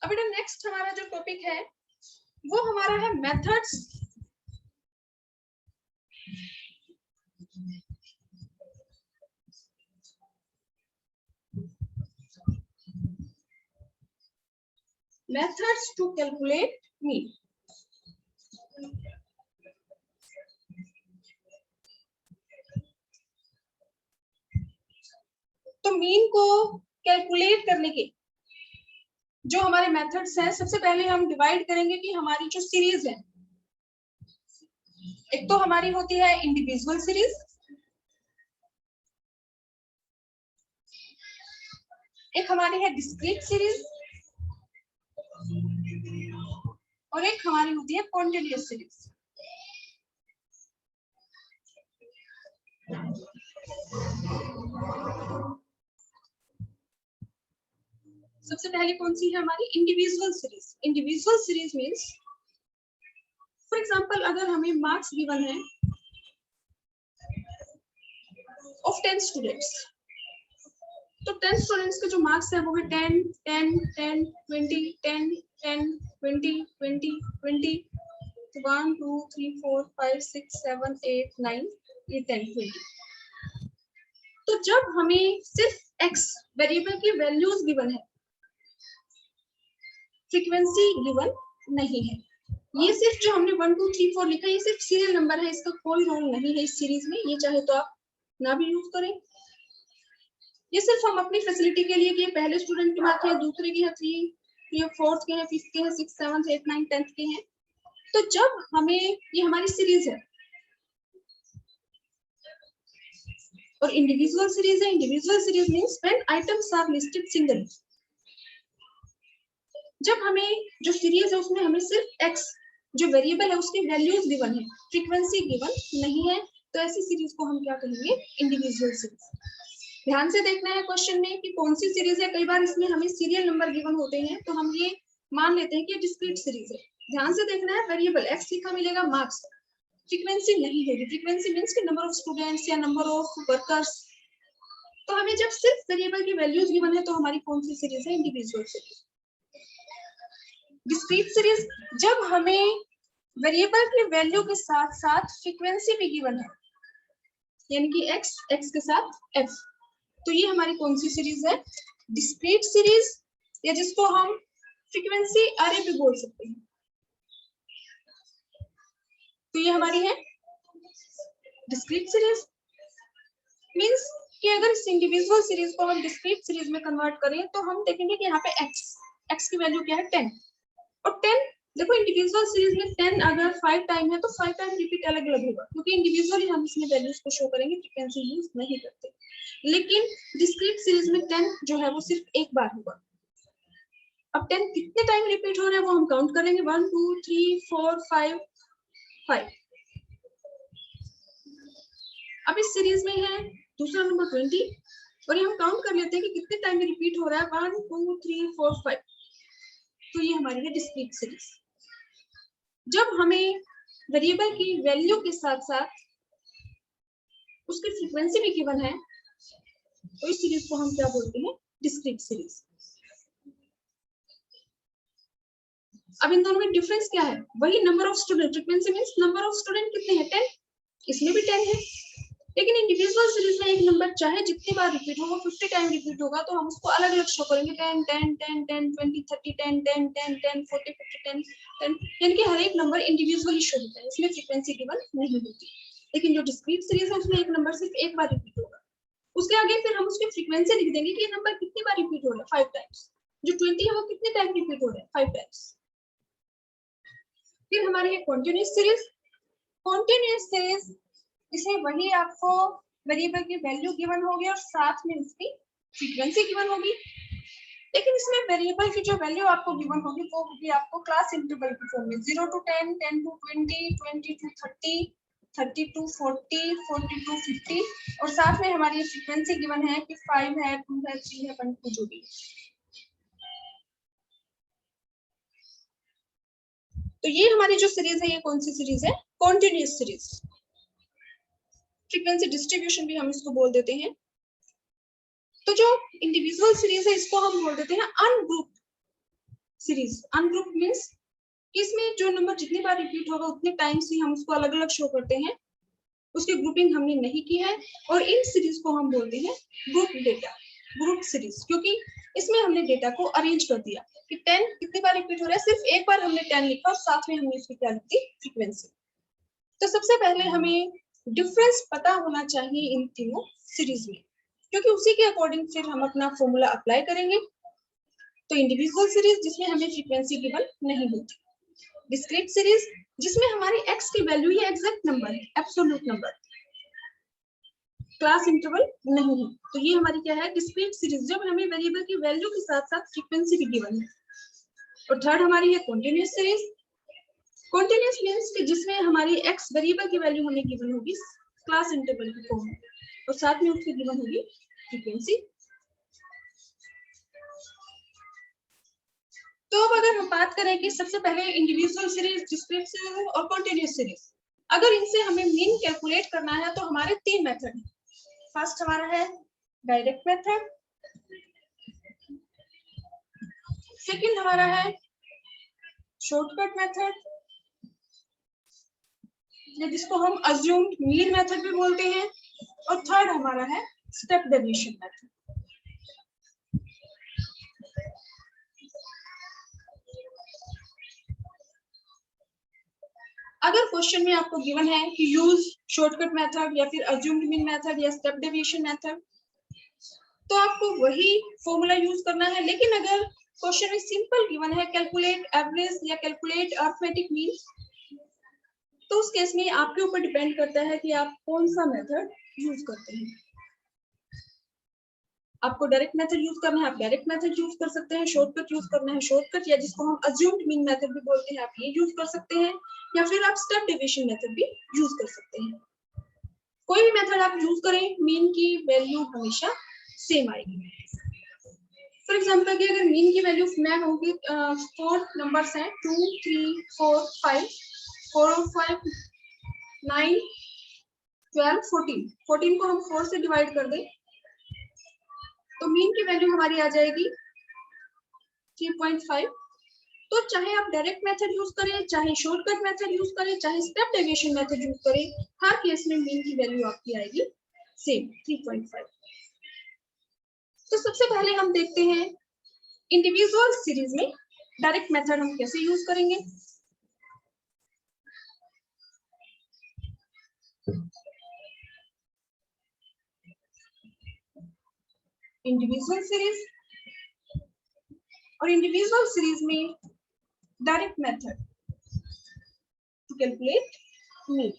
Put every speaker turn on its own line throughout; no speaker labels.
अब बेटा नेक्स्ट हमारा जो टॉपिक है वो हमारा है मेथड्स टू कैलकुलेट मीन। तो मीन को कैलकुलेट करने के जो हमारे मेथड्स हैं, सबसे पहले हम डिवाइड करेंगे कि हमारी जो सीरीज है, एक तो हमारी होती है इंडिविजुअल सीरीज, एक हमारी है डिस्क्रीट सीरीज और एक हमारी होती है कॉन्टिन्यूअस सीरीज। सबसे पहले कौन सी है हमारी individual series. Individual series means for example अगर हमें मार्क्स गिवन है ऑफ 10 स्टूडेंट्स, तो 10 स्टूडेंट्स के जो मार्क्स है वो है 10 10 10 20 10 10 20 20 20 1 2 3 4 5 6 7 8 9 ये 10 20। तो जब हमें सिर्फ x वेरिएबल की वैल्यूज गिवन है, फ्रीक्वेंसी गिवन नहीं है, ये सिर्फ जो हमने 1 2 3 4 लिखा है ये सिर्फ सीरियल नंबर है, इसका कोई रोल नहीं है इस सीरीज में। ये चाहे तो आप ना भी यूज करें, ये सिर्फ हम अपनी फैसिलिटी के लिए कि पहले स्टूडेंट के मार्क्स है, दूसरे के है 3, ये फोर्थ के है, फिफ्थ के है, 6 7 8 9 10th के हैं। तो जब हमें ये हमारी सीरीज है और इंडिविजुअल सीरीज है, individual series means when items are listed single. जब हमें जो सीरीज है उसमें हमें सिर्फ x जो वेरिएबल है उसकी वैल्यूज गिवन है, फ्रीक्वेंसी गिवन नहीं है, तो ऐसी सीरीज को हम क्या कहेंगे, इंडिविजुअल सीरीज। ध्यान से देखना है क्वेश्चन में कि कौन सी सीरीज है। कई बार इसमें हमें सीरियल नंबर गिवन होते हैं तो हम ये मान लेते हैं कि डिस्क्रीट सीरीज है। ध्यान से देखना है, वेरिएबल x लिखा मिलेगा, मार्क्स, फ्रीक्वेंसी नहीं होगी। फ्रीक्वेंसी मींस कि नंबर ऑफ स्टूडेंट्स या नंबर ऑफ वर्कर्स। तो हमें जब सिर्फ वेरिएबल की वैल्यूज गिवन है तो हमारी कौन सी सीरीज है, इंडिविजुअल सीरीज। डिस्क्रीट सीरीज जब हमें वेरिएबल की वैल्यू के साथ साथ फ्रीक्वेंसी भी गिवन है, यानी कि x के साथ f, तो ये हमारी कौन सी सीरीज है, डिस्क्रीट सीरीज, या जिसको हम फ्रीक्वेंसी अरे भी बोल सकते हैं। तो ये हमारी है डिस्क्रीट सीरीज। मींस कि अगर इस इंडिविजुअल सीरीज को हम डिस्क्रीट सीरीज में कन्वर्ट करें तो हम देखेंगे कि यहाँ पे x की वैल्यू क्या है, 10, और 10 देखो इंडिविजुअल सीरीज में 10 अगर 5 टाइम है तो 5 टाइम रिपीट अलग अलग होगा, क्योंकि इंडिविजुअली हम इसमें वैल्यूज को शो करेंगे, फ्रीक्वेंसी यूज नहीं करते। लेकिन डिस्क्रीट सीरीज में 10 जो है वो सिर्फ एक बार होगा। अब 10 कितने टाइम रिपीट हो रहे हैं वो हम काउंट करेंगे, 1 2 3 4 5 5। अब इस सीरीज में है दूसरा नंबर 20, और ये हम काउंट कर लेते हैं कि कितने टाइम रिपीट हो रहा है, 1 2 3 4 5। तो ये हमारी है डिस्क्रीट सीरीज। जब हमें वेरिएबल की वैल्यू के साथ साथ उसकी फ्रीक्वेंसी भी गिवन है तो इस सीरीज को हम क्या बोलते हैं, डिस्क्रीट सीरीज। अब इन दोनों में डिफरेंस क्या है, वही number of student, frequency means number of student कितने हैं, 10, इसमें भी 10 है। लेकिन इंडिविजुअल सीरीज में एक नंबर चाहे जितनी बार रिपीट हो, वो 50 टाइम रिपीट होगा, तो हम उसको अलग अलग शो करेंगे, 10 10 10 10 20 30 10 10 10 10 40 50 10 10, यानी कि हर एक नंबर इंडिविजुअली शो होता है, इसमें फ्रीक्वेंसी गिवन नहीं होती। लेकिन जो डिस्क्रीट सीरीज है उसमें एक नंबर सिर्फ एक बार रिपीट होगा, उसके आगे फिर हम उसकी फ्रीक्वेंसी लिख देंगे कि ये नंबर कितनी बार रिपीट हो रहा है, 5 टाइम्स। जो 20 है वो कितने टाइम रिपीट हो रहा है, 5 टाइम्स। फिर हमारी है कॉन्टिन्यूअस सीरीज। कॉन्टिन्यूअस सीरीज इसमें वही आपको वेरिएबल की वैल्यू गिवन होगी और साथ में उसकी फ्रीक्वेंसी गिवन होगी, लेकिन इसमें वेरिएबल की जो वैल्यू आपको गिवन होगी वो होगी आपको क्लास इंटरवल की फॉर्म में, 0 to 10 10 to 20 20 to 30 30 to 40 40 to 50, और साथ में हमारी फ्रीक्वेंसी गिवन है कि 5 है 2 है 3 है 1 2 जो भी। तो ये हमारी जो सीरीज है ये कौन सी सीरीज है, कॉन्टिन्यूअस सीरीज। फ्रीक्वेंसी डिस्ट्रीब्यूशन भी हम इसको बोल देते हैं। तो जो इंडिविजुअल सीरीज है इसको हम बोल देते हैं अनग्रुप सीरीज। अनग्रुप मीन्स इसमें जो नंबर जितनी बार रिपीट होगा उतने टाइम्स ही हम उसको अलग अलग शो करते हैं, उसकी ग्रुपिंग हमने नहीं की है, और इन सीरीज को हम बोलते हैं ग्रुप डेटा, ग्रुप सीरीज, क्योंकि इसमें हमने डेटा को अरेंज कर दिया कि 10 कितनी बार रिपीट हो रहा है, सिर्फ एक बार हमने 10 लिखा और साथ में हमने उसकी क्या लिखी, फ्रीक्वेंसी। तो सबसे पहले हमें डिफरेंस पता होना चाहिए इन तीनों सीरीज में, क्योंकि उसी के अकॉर्डिंग फिर हम अपना फॉर्मूला अप्लाई करेंगे। तो इंडिविजुअल सीरीज जिसमें हमें फ्रीक्वेंसी गिवन नहीं होती, डिस्क्रीट सीरीज जिसमें हमारी x की वैल्यू या एग्जैक्ट नंबर है, एब्सोल्यूट नंबर, क्लास इंटरवल नहीं है। तो ये हमारी क्या है, डिस्क्रीट सीरीज, जब हमें वेरिएबल की वैल्यू के साथ साथ फ्रीक्वेंसी भी गिवन है। और थर्ड हमारी है कॉन्टिन्यूअस सीरीज। कॉन्टिन्यूअस मींस कि जिसमें हमारी x वेरिएबल की वैल्यू हमें गिवन होगी क्लास इंटरवल की फॉर्म में, और साथ में उसकी गिवन होगी फ्रीक्वेंसी। तो अब अगर हम बात करें कि सबसे पहले इंडिविजुअल सीरीज, डिस्क्रीट सीरीज और कॉन्टिन्यूअस सीरीज, अगर इनसे हमें मीन कैलकुलेट करना है तो हमारे 3 मेथड हैं। फर्स्ट हमारा है डायरेक्ट मेथड, सेकंड हमारा है शॉर्टकट मेथड, जिसको हम अज्यूम्ड मीन मेथड भी बोलते हैं, और थर्ड हमारा है स्टेप डेविएशन मेथड। अगर क्वेश्चन में आपको गिवन है कि यूज शॉर्टकट मेथड या फिर अज्यूम्ड मीन मेथड या स्टेप डेविएशन मेथड, तो आपको वही फॉर्मूला यूज करना है। लेकिन अगर क्वेश्चन में सिंपल गिवन है कैलकुलेट एवरेज या कैलकुलेट अरिथमेटिक मीन, तो उस केस में आपके ऊपर डिपेंड करता है कि आप कौन सा मेथड यूज करते हैं। आपको डायरेक्ट मेथड यूज करना है, आप डायरेक्ट मेथड यूज कर सकते हैं, शॉर्टकट यूज करना है शॉर्टकट, या जिसको हम अज्यूम्ड मीन मेथड भी बोलते हैं, आप ये यूज कर सकते हैं, या फिर आप स्टेप डेविएशन मेथड भी यूज कर सकते हैं। कोई भी मेथड आप यूज करें, मीन की वैल्यू हमेशा सेम आएगी। फॉर एग्जाम्पल कि अगर मीन की वैल्यू मैं कहूँगी 4 नंबर्स हैं 2, 3, 4, 5, 4 और 5 9, 12, 14, 14 को हम 4 से डिवाइड कर दें तो मीन की वैल्यू हमारी आ जाएगी 3.5। तो चाहे आप डायरेक्ट मेथड यूज करें, चाहे शॉर्टकट मेथड यूज करें, चाहे स्टेप डेविएशन मेथड यूज करें, हर केस में मीन की वैल्यू आपकी आएगी सेम 3.5। तो सबसे पहले हम देखते हैं इंडिविजुअल सीरीज में डायरेक्ट मेथड हम कैसे यूज करेंगे। इंडिविजुअल सीरीज, और इंडिविजुअल सीरीज में direct method to calculate mean.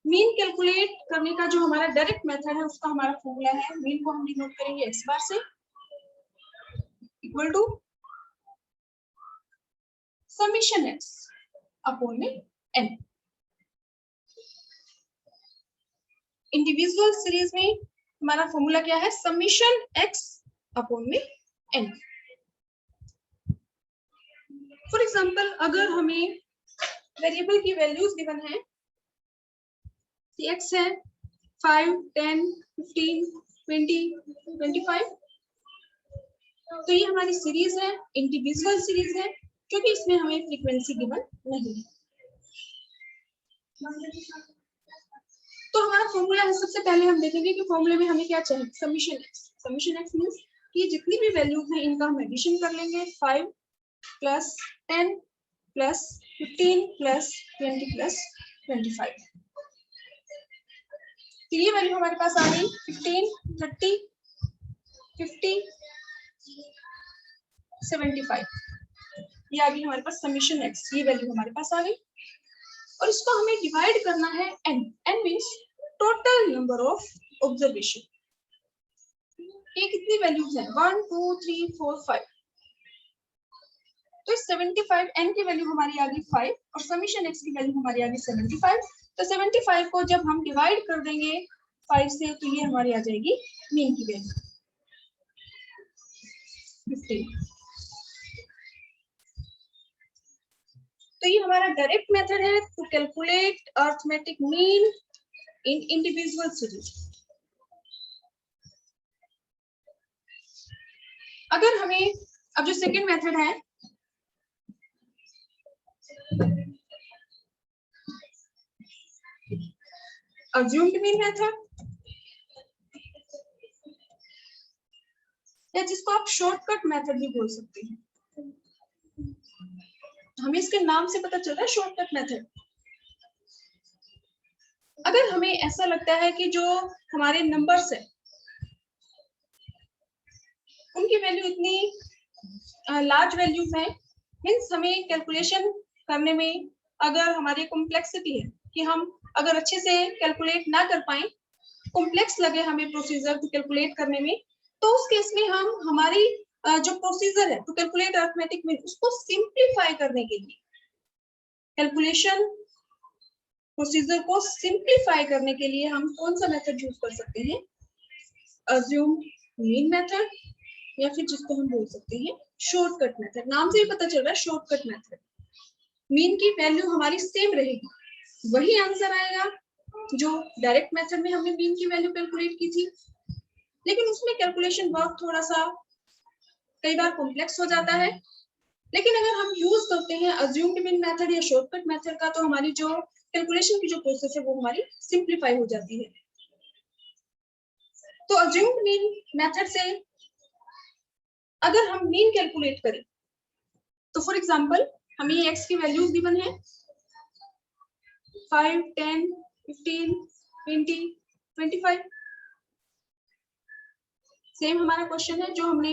Mean calculate करने का जो हमारा डायरेक्ट मेथड है उसका हमारा फॉर्मूला है, मीन को हम डिनोट करेंगे x बार से, equal to summation x upon में n। इंडिविजुअल सीरीज में हमारा फॉर्मूला क्या है, समेशन x अपॉन में n। फॉर एग्जाम्पल अगर हमें वेरिएबल की वैल्यूज गिवन है, x है 5, 10, 15, 20, 25, तो ये हमारी सीरीज है, इंडिविजुअल सीरीज है, क्योंकि इसमें हमें फ्रीक्वेंसी गिवन नहीं है। तो हमारा फॉर्मूला है, सबसे पहले हम देखेंगे कि फॉर्मूले में हमें क्या चाहिए, summation x। Summation x means कि जितनी भी वैल्यूज हैं इनका हम एडिशन कर लेंगे, 5 प्लस 10 प्लस 15 प्लस 20 प्लस 25। तो ये वैल्यू हमारे पास आ गई 15, 30, 50, 75। ये आ गई हमारे पास समेशन x, ये वैल्यू हमारे पास आ गई। और इसको हमें डिवाइड करना है n। n means total number of observation. ये कितनी वैल्यूज हैं, 1, 2, 3, 4, 5। तो 75 n की वैल्यू हमारी आ गई 5 और समेशन x की वैल्यू हमारी आ गई 75। तो 75 को जब हम डिवाइड कर देंगे 5 से तो ये हमारी आ जाएगी मीन की वैल्यू 15। तो ये हमारा डायरेक्ट मेथड है to calculate arithmetic mean in individual series. अगर हमें अब जो सेकंड मेथड है, अज्यूम्ड मीन मेथड, या जिसको आप शॉर्टकट मेथड भी बोल सकते हैं। हमें इसके नाम से पता चल रहा है शॉर्टकट मेथड। अगर हमें ऐसा लगता है कि जो हमारे नंबर्स है उनकी वैल्यू इतनी लार्ज वैल्यूज है, मीन्स हमें कैलकुलेशन करने में अगर हमारी कॉम्प्लेक्सिटी है कि हम अगर अच्छे से कैलकुलेट ना कर पाए, कॉम्प्लेक्स लगे हमें प्रोसीजर को कैलकुलेट करने में, तो उस केस में हम हमारी जो प्रोसीजर है टू कैलकुलेट अरिथमेटिक मीन उसको सिंप्लीफाई करने के लिए, कैलकुलेशन प्रोसीजर को सिंप्लीफाई करने के लिए हम कौन सा मेथड यूज कर सकते हैं, अज्यूम मीन मेथड, या फिर जिसको हम बोल सकते हैं शॉर्टकट मेथड। नाम से ही पता चल रहा है शॉर्टकट मेथड। मीन की वैल्यू हमारी सेम रहेगी, वही आंसर आएगा जो डायरेक्ट मेथड में हमने मीन की वैल्यू कैलकुलेट की थी, लेकिन उसमें कैलकुलेशन वर्क थोड़ा सा कई बार कॉम्प्लेक्स हो जाता है। लेकिन अगर हम यूज करते हैं अज्यूम्ड मीन मेथड या शॉर्टकट मेथड का, तो हमारी जो कैलकुलेशन की जो प्रोसेस है वो हमारी सिंप्लीफाई हो जाती है। तो अज्यूम्ड मीन मेथड से अगर हम मीन कैलकुलेट करें, तो फॉर एग्जांपल हमें एक्स की वैल्यूज गिवन है 5, 10, 15, 20, 25। सेम हमारा क्वेश्चन है जो हमने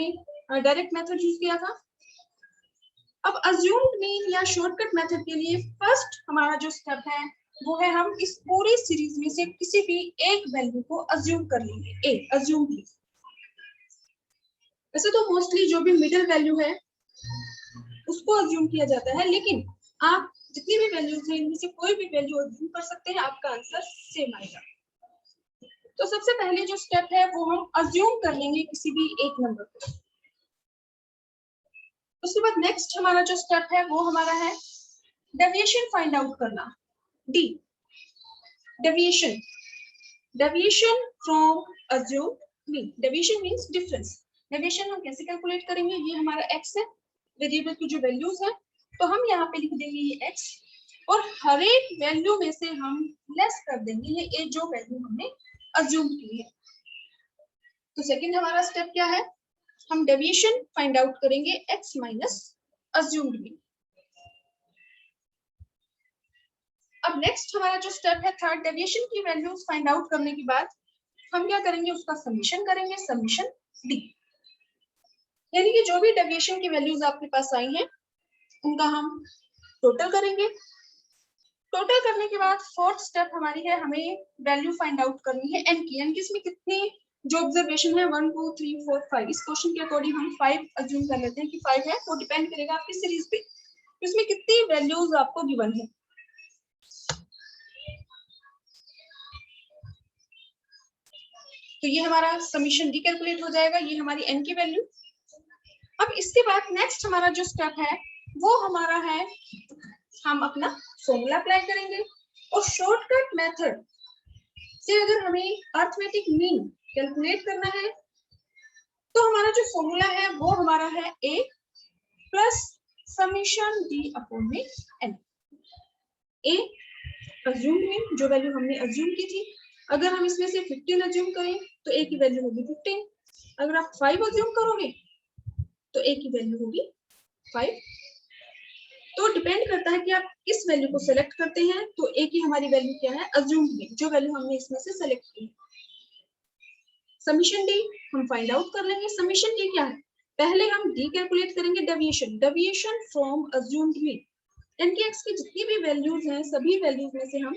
डायरेक्ट मेथड यूज किया था। अब अज्यूम्ड मीन या शॉर्टकट मेथड के लिए फर्स्ट हमारा जो स्टेप है वो है हम इस पूरी सीरीज में से किसी भी एक वैल्यू को अज्यूम कर लेंगे। अज्यूम भी, वैसे तो मोस्टली जो भी मिडिल वैल्यू है उसको अज्यूम किया जाता है, लेकिन आप जितनी भी वैल्यूज हैं इनमें से कोई भी वैल्यू अज्यूम कर सकते हैं, आपका आंसर सेम आएगा। तो सबसे पहले जो स्टेप है वो हम अज्यूम कर लेंगे किसी भी एक नंबर को। उसके बाद नेक्स्ट हमारा जो स्टेप है वो हमारा है डेविएशन फाइंड आउट करना। D, deviation, deviation from assume mean. Deviation means difference. Deviation हम कैसे कैलकुलेट करेंगे, ये हमारा x है, वेरिएबल की जो वैल्यूज है, तो हम यहाँ पे लिख देंगे ये x, और हर एक वैल्यू में से हम लेस कर देंगे ये a जो वैल्यू हमने अज्यूम की है। तो सेकंड हमारा स्टेप क्या है, हम डेविएशन फाइंड आउट करेंगे x माइनस अज्यूम्ड मीन। अब नेक्स्ट हमारा जो स्टेप है थर्ड, डेविएशन की वैल्यूज फाइंड आउट करने के बाद हम क्या करेंगे, उसका समीशन करेंगे, समीशन डी। यानी कि जो भी डेविएशन की वैल्यूज आपके पास आई हैं उनका हम टोटल करेंगे। टोटल करने के बाद फोर्थ स्टेप हमारी है, हमें वैल्यू फाइंड आउट करनी है एन की। एन की इसमें कितनी जो ऑब्जर्वेशन है 1, 2, 3, 4, 5, इस क्वेश्चन के अकॉर्डिंग हम 5 अज्यूम कर लेते हैं कि 5 है, वो डिपेंड करेगा आपकी सीरीज पे इसमें कितनी वैल्यूज आपको गिवन है। तो ये हमारा समीशन डी कैलकुलेट हो जाएगा, ये हमारी एन की वैल्यू। अब इसके बाद नेक्स्ट हमारा जो स्टेप है वो हमारा है, हम अपना फॉर्मूला अप्लाई करेंगे, और शॉर्टकट मेथड से अगर हमें अरिथमेटिक मीन कैलकुलेट करना है तो हमारा जो फॉर्मूला है वो हमारा है a plus summation d upon में n। a अज्यूम मीन, जो वैल्यू हमने अज्यूम की थी, अगर हम इसमें से 15 अज्यूम करें तो a की वैल्यू होगी 15। अगर आप 5 अज्यूम करोगे तो a की वैल्यू होगी 5। तो डिपेंड करता है कि आप किस वैल्यू को सेलेक्ट करते हैं। तो a की हमारी वैल्यू क्या है, अज्यूम मीन, जो वैल्यू हमने इसमें से सेलेक्ट की। समीशन डी हम फाइंड आउट कर लेंगे। समीशन डी क्या है, पहले हम डी कैलकुलेट करेंगे, deviation, deviation from assumed mean. N की एक्स की जितनी भी वैल्यूज हैं सभी वैल्यूज में से हम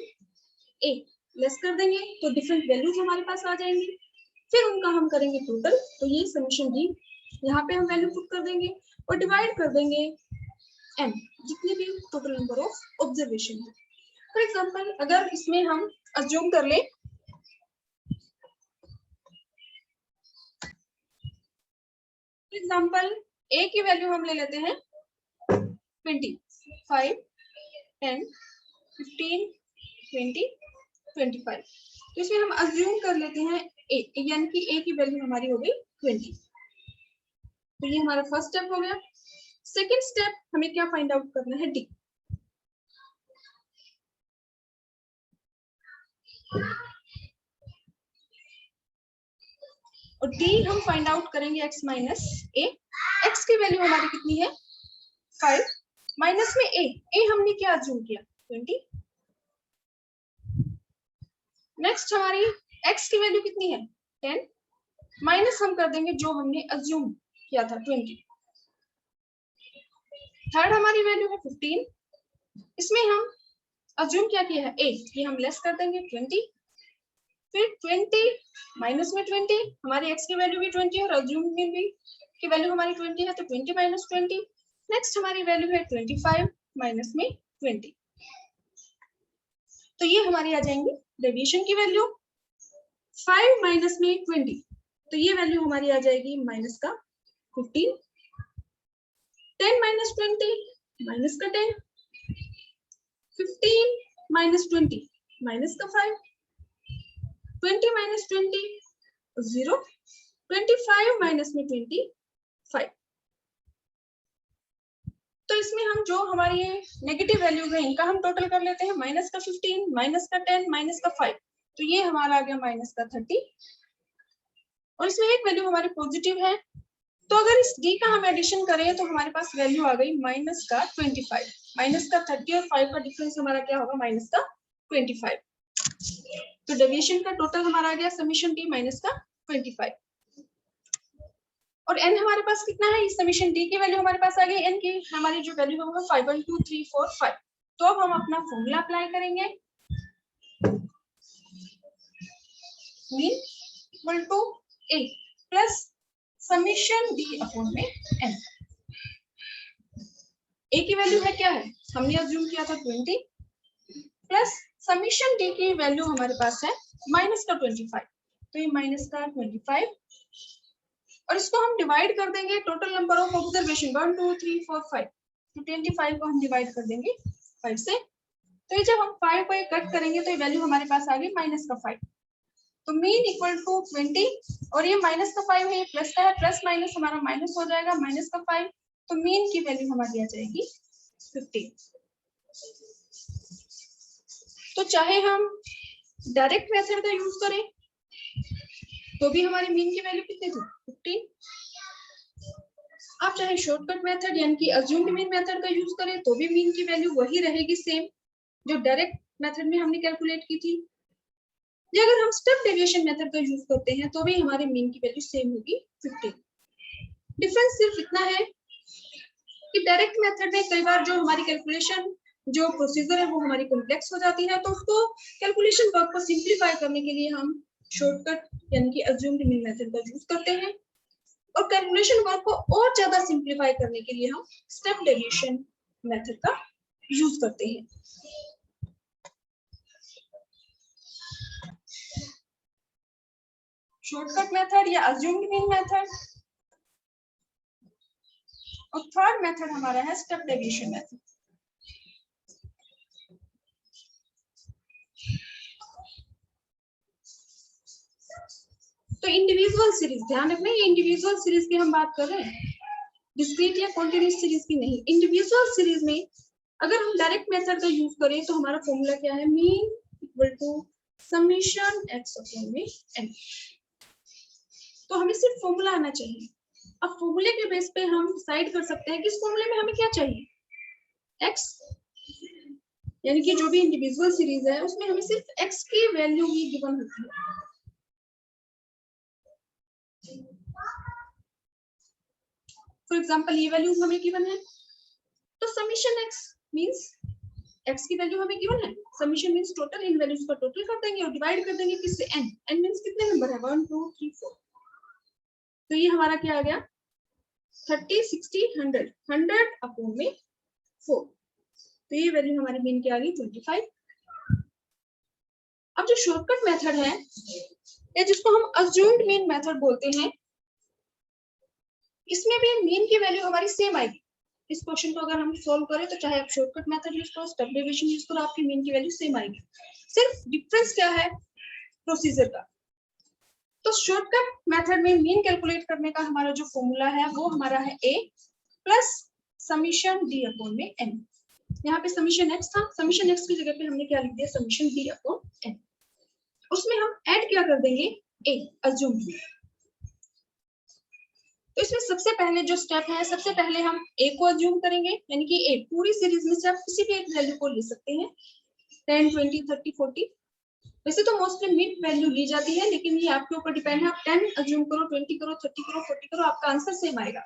a लेस कर देंगे तो डिफरेंट वैल्यूज हमारे पास आ जाएंगी, फिर उनका हम करेंगे टोटल। तो ये समीशन डी, यहाँ पे हम वैल्यू पुट कर देंगे और डिवाइड कर देंगे n, जितनी भी टोटल नंबर ऑफ ऑब्जर्वेशन है। फॉर एग्जांपल अगर इसमें हम अज्यूम कर ले, फॉर एग्जांपल a की वैल्यू हम ले लेते हैं 20, 5, 10, 15, 20, 25। तो इसमें हम अज्यूम कर लेते हैं a, यानी कि a की वैल्यू हमारी हो गई 20। तो ये हमारा फर्स्ट स्टेप हो गया। सेकेंड स्टेप हमें क्या फाइंड आउट करना है, डी। और डी हम फाइंड आउट करेंगे x माइनस ए। एक्स की वैल्यू हमारी कितनी है 5, माइनस में ए हमने क्या अज्यूम किया 20। नेक्स्ट हमारी x की वैल्यू कितनी है 10, माइनस हम कर देंगे जो हमने अज्यूम किया था 20। थर्ड हमारी वैल्यू है 15, इसमें हम अज्यूम क्या किया है a, ये हम लेस कर देंगे 20। फिर 20 माइनस में 20, हमारी x की वैल्यू भी 20 और अज्यूम में भी की वैल्यू हमारी 20 है, तो 20 माइनस 20। नेक्स्ट हमारी वैल्यू है 25 माइनस में 20, तो ये हमारी आ जाएंगी डेविएशन की वैल्यू। 5 माइनस में 20, तो ये वैल्यू हमारी आ जाएगी माइनस का 15। 10 माइनस 20 माइनस का 10। 15 माइनस 20 माइनस का 5। 20 माइनस 20 0। 25 माइनस में 25। तो इसमें हम जो हमारी नेगेटिव वैल्यू है इनका हम टोटल कर लेते हैं, माइनस का 15 माइनस का 10 माइनस का 5, तो ये हमारा आ गया माइनस का 30। और इसमें एक वैल्यू हमारी पॉजिटिव है, तो अगर इस डी का हम एडिशन करें तो हमारे पास वैल्यू आ गई माइनस का 25। माइनस का 30 और 5 का डिफरेंस हमारा क्या होगा माइनस का 25। तो डेविएशन का टोटल हमारा आ गया समीशन डी माइनस का 25। और n हमारे पास कितना है, इस समीशन d की वैल्यू हमारे पास आ गई, n की हमारी जो वैल्यू होगा 5 1 2 3 4 5। तो अब हम अपना फॉर्मूला अप्लाई करेंगे, mean equal to a plus summation d upon में n। a की वैल्यू है क्या है, हमने अज्यूम किया था 20, प्लस समीशन d की वैल्यू हमारे पास है माइनस का 25, तो ये माइनस का 25। और इसको हम डिवाइड कर देंगे टोटल नंबर ऑफ ऑब्जर्वेशन 1 2 3 4 5, तो 25 को हम डिवाइड कर देंगे 5 से। तो ये जब हम 5 को कट करेंगे तो ये वैल्यू हमारे पास आ गई माइनस का 5। तो मीन इक्वल टू 20, और ये माइनस का 5 है, ये प्लस का है, प्लस माइनस हमारा माइनस हो जाएगा, माइनस का 5, तो मीन की वैल्यू हमारी आ जाएगी 15। तो चाहे हम डायरेक्ट मेथड का यूज करें तो भी हमारी मीन की वैल्यू कितनी थी 15। आप चाहे शॉर्टकट मेथड यानी कि अज्यूम्ड मीन मेथड का यूज करें तो भी मीन की वैल्यू वही रहेगी सेम जो डायरेक्ट मेथड में हमने कैलकुलेट की थी। या अगर हम स्टेप डेविएशन मेथड का यूज करते हैं तो भी हमारे मीन की वैल्यू सेम होगी 15। डिफरेंस सिर्फ इतना है कि डायरेक्ट मेथड में कई बार जो हमारी कैलकुलेशन जो प्रोसीजर है वो हमारी कॉम्प्लेक्स हो जाती है, तो उसको कैलकुलेशन वर्क को सिंप्लीफाई करने के लिए हम शॉर्टकट यानी कि अज्यूम्ड मीन मेथड का यूज करते हैं, और कैलकुलेशन वर्क को और ज्यादा सिंप्लीफाई करने के लिए हम स्टेप डेविएशन मेथड का यूज करते हैं। शॉर्टकट मेथड या अज्यूम्ड मीन मेथड, और थर्ड मेथड हमारा है स्टेप डेविएशन मेथड। तो इंडिविजुअल सीरीज, ध्यान रखना ये इंडिविजुअल सीरीज की हम बात कर रहे हैं, डिस्क्रीट या कॉन्टिन्यूअस सीरीज की नहीं। इंडिविजुअल सीरीज में अगर हम डायरेक्ट मेथड का यूज करें तो हमारा फॉर्मूला क्या है, mean equal to summation x upon में n। तो हमें सिर्फ फॉर्मूला आना चाहिए। अब फॉर्मूले के बेस पे हम डिसाइड कर सकते हैं कि इस फॉर्मूले में हमें क्या चाहिए, x, यानी कि जो भी इंडिविजुअल सीरीज है उसमें हमें सिर्फ x की वैल्यू ही गिवन होती है। फॉर एग्जांपल ये वैल्यूज हमें गिवन है, तो समेशन x मींस x की वैल्यू हमें गिवन है, समेशन मींस टोटल, इन वैल्यूज का टोटल कर देंगे और डिवाइड कर देंगे किससे, n। n मींस कितने नंबर है 1 2 3 4, तो ये हमारा क्या आ गया 30 60 100, 100 अपॉन में 4, तो ये वैल्यू हमारी मीन की आ गई 25। अब जो शॉर्टकट मेथड है या जिसको हम अज्यूम्ड मीन मेथड बोलते हैं, इसमें भी मीन की वैल्यू हमारी सेम आएगी। इस क्वेश्चन को अगर हम सॉल्व करें तो चाहे आप शॉर्टकट मेथड यूज करो, स्टेप डेविएशन यूज करो, आपकी मीन की वैल्यू सेम आएगी। सिर्फ डिफरेंस क्या है प्रोसीजर का, तो शॉर्टकट मेथड में मीन कैलकुलेट करने का हमारा जो फॉर्मूला है वो हमारा है a plus summation d upon में n। यहाँ पे समीशन x था, समीशन x की जगह पे हमने क्या लिख दिया, समीशन d अपॉन n। उसमें हम ऐड क्या कर देंगे, a अज्यूम। तो इसमें सबसे पहले जो स्टेप है, सबसे पहले हम a को अज्यूम करेंगे, यानी कि a पूरी सीरीज में से आप किसी भी एक वैल्यू को ले सकते हैं, 10, 20, 30, 40। वैसे तो मोस्टली मिड वैल्यू ली जाती है, लेकिन ये आपके ऊपर डिपेंड है, आप 10 अज्यूम करो, 20 करो, 30 करो, 40 करो, आपका आंसर सेम आएगा।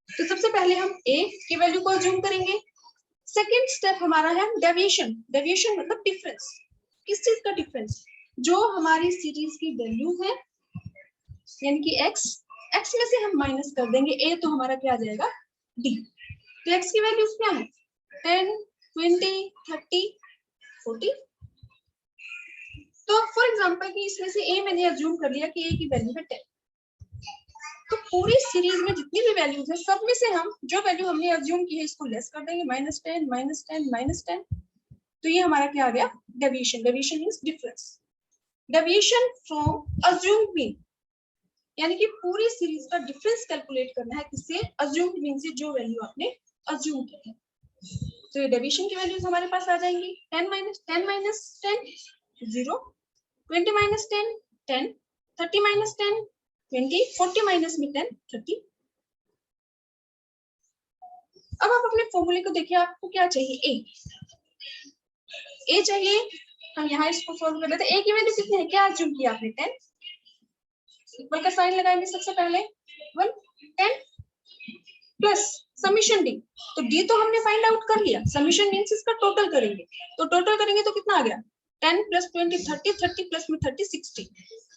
तो सबसे पहले हम a की वैल्यू को अज्यूम करेंगे। सेकेंड स्टेप हमारा है डेविएशन। डेविएशन मतलब डिफरेंस। किस चीज का डिफरेंस, जो हमारी सीरीज की वैल्यू है यानी कि x, x में से हम माइनस कर देंगे a, तो हमारा क्या आ जाएगा d। तो x की वैल्यूज क्या है, 10, 20, 30, 40। तो फॉर एग्जांपल कि इसमें से a मैंने अज्यूम कर लिया कि a की वैल्यू है 10। तो पूरी सीरीज में जितनी भी वैल्यूज है सब में से हम जो वैल्यू हमने अज्यूम की है इसको लेस कर देंगे, -10, -10, -10। तो ये हमारा क्या आ गया, deviation. Deviation means difference. Deviation from assumed mean, यानी कि पूरी सीरीज का डिफरेंस कैलकुलेट करना है किससे, अज्यूम्ड मीन से, जो वैल्यू आपने अज्यूम की है। तो ये डेविएशन की वैल्यूज हमारे पास आ जाएंगी, 10 -10 0, 20 -10 10, 30 -10 20, 40 माइनस में 10 30। अब आप अपने फॉर्मूले को देखिए, आपको क्या चाहिए, a चाहिए। हम यहाँ इसको सॉल्व कर लेते हैं। a की वैल्यू कितनी है, क्या अज्यूम किया आपने, 10। इक्वल का साइन लगाएंगे सबसे पहले, 1 10 प्लस समीशन d। तो d तो हमने फाइंड आउट कर लिया, समीशन मींस इसका टोटल करेंगे। तो टोटल करेंगे तो कितना आ गया, 10 प्लस 20 30, 30 प्लस में 30 60।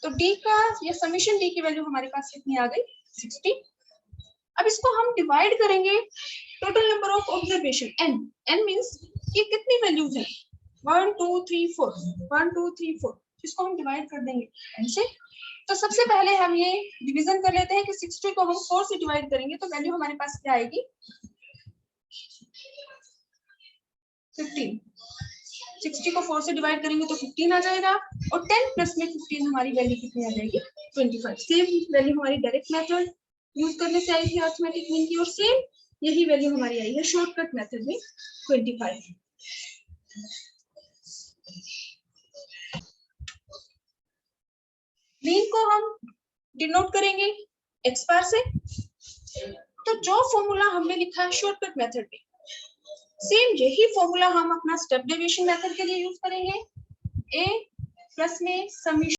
तो d का ये समीशन d की वैल्यू हमारे पास कितनी आ गई, 60। अब इसको हम डिवाइड करेंगे total number of observation n। n means ये कितनी वैल्यूज हैं, 1 2 3 4, 1 2 3 4। इसको हम डिवाइड कर देंगे n से। तो सबसे पहले हम ये डिवीजन कर लेते हैं कि 60 को हम 4 से डिवाइड करेंगे तो वैल्यू हमारे पास क्या आएगी, 15। 60 को 4 से डिवाइड करेंगे तो 15 आ जाएगा, और 10 प्लस में 15 हमारी वैल्यू कितनी आ जाएगी, 25। सेम वैल्यू हमारी डायरेक्ट मेथड यूज करने से आई थी अरिथमेटिक मीन की, और सेम यही वैल्यू हमारी आई है शॉर्टकट मेथड में, 25। मीन को हम डिनोट करेंगे x बार से। तो जो फॉर्मूला हमने लिखा है शॉर्टकट मेथड में, सेम यही फॉर्मूला हम अपना स्टेप डेविएशन मेथड के लिए यूज करेंगे। a प्लस में समीशन